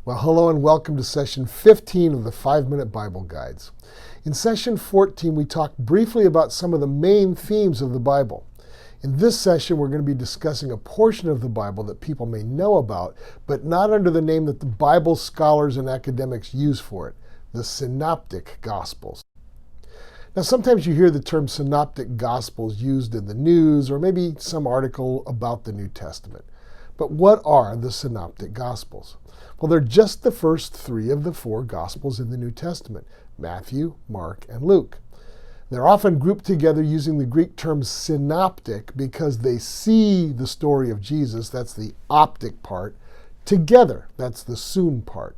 Well, hello and welcome to session 15 of the 5-Minute Bible Guides. In session 14, we talked briefly about some of the main themes of the Bible. In this session, we're going to be discussing a portion of the Bible that people may know about, but not under the name that the Bible scholars and academics use for it, the Synoptic Gospels. Now, sometimes you hear the term Synoptic Gospels used in the news or maybe some article about the New Testament. But what are the Synoptic Gospels? Well, they're just the first three of the four Gospels in the New Testament, Matthew, Mark, and Luke. They're often grouped together using the Greek term synoptic because they see the story of Jesus, that's the optic part, together, that's the soon part.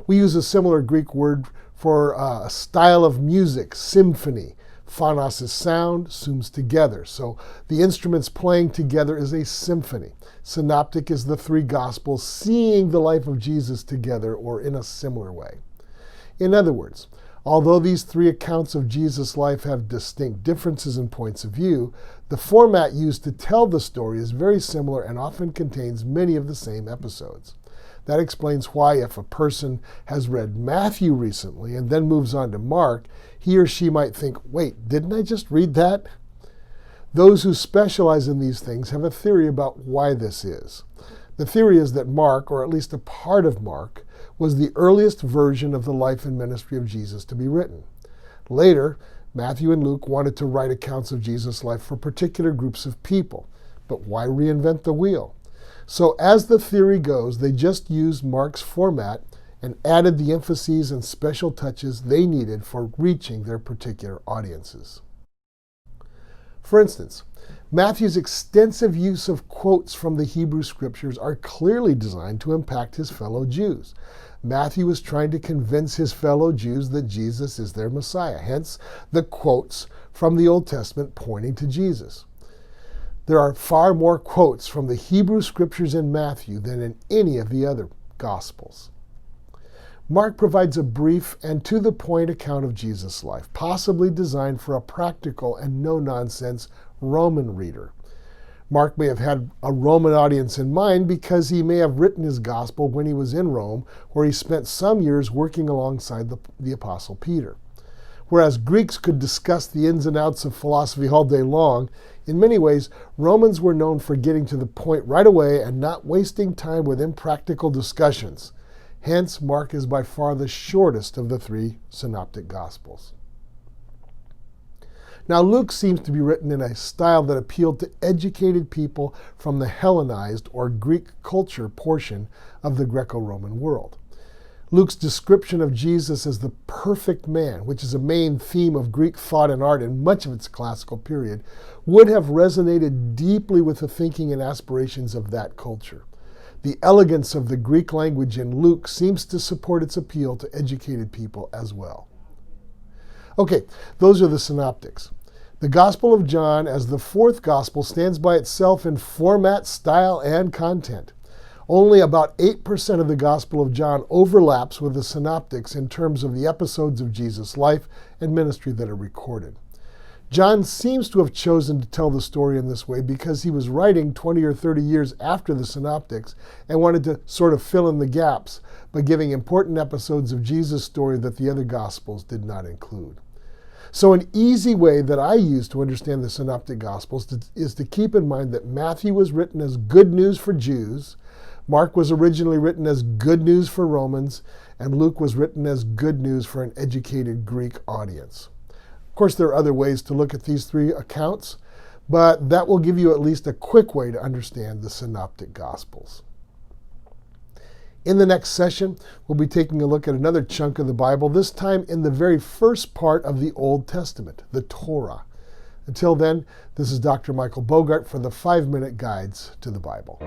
We use a similar Greek word for a style of music, symphony. Phonos is sound, sums together. So the instruments playing together is a symphony. Synoptic is the three Gospels seeing the life of Jesus together or in a similar way. In other words, although these three accounts of Jesus' life have distinct differences in points of view, the format used to tell the story is very similar and often contains many of the same episodes. That explains why if a person has read Matthew recently and then moves on to Mark, he or she might think, wait, didn't I just read that? Those who specialize in these things have a theory about why this is. The theory is that Mark, or at least a part of Mark, was the earliest version of the life and ministry of Jesus to be written. Later, Matthew and Luke wanted to write accounts of Jesus' life for particular groups of people. But why reinvent the wheel? So as the theory goes, they just used Mark's format and added the emphases and special touches they needed for reaching their particular audiences. For instance, Matthew's extensive use of quotes from the Hebrew Scriptures are clearly designed to impact his fellow Jews. Matthew was trying to convince his fellow Jews that Jesus is their Messiah, hence the quotes from the Old Testament pointing to Jesus. There are far more quotes from the Hebrew Scriptures in Matthew than in any of the other Gospels. Mark provides a brief and to-the-point account of Jesus' life, possibly designed for a practical and no-nonsense Roman reader. Mark may have had a Roman audience in mind because he may have written his Gospel when he was in Rome, where he spent some years working alongside the Apostle Peter. Whereas Greeks could discuss the ins and outs of philosophy all day long, in many ways, Romans were known for getting to the point right away and not wasting time with impractical discussions. Hence, Mark is by far the shortest of the three Synoptic Gospels. Now, Luke seems to be written in a style that appealed to educated people from the Hellenized or Greek culture portion of the Greco-Roman world. Luke's description of Jesus as the perfect man, which is a main theme of Greek thought and art in much of its classical period, would have resonated deeply with the thinking and aspirations of that culture. The elegance of the Greek language in Luke seems to support its appeal to educated people as well. Okay, those are the synoptics. The Gospel of John, as the fourth Gospel, stands by itself in format, style, and content. Only about 8% of the Gospel of John overlaps with the synoptics in terms of the episodes of Jesus' life and ministry that are recorded. John seems to have chosen to tell the story in this way because he was writing 20 or 30 years after the synoptics and wanted to sort of fill in the gaps by giving important episodes of Jesus' story that the other Gospels did not include. So an easy way that I use to understand the Synoptic Gospels is to keep in mind that Matthew was written as good news for Jews, Mark was originally written as good news for Romans, and Luke was written as good news for an educated Greek audience. Of course, there are other ways to look at these three accounts, but that will give you at least a quick way to understand the Synoptic Gospels. In the next session, we'll be taking a look at another chunk of the Bible, this time in the very first part of the Old Testament, the Torah. Until then, this is Dr. Michael Bogart for the 5-Minute Guides to the Bible.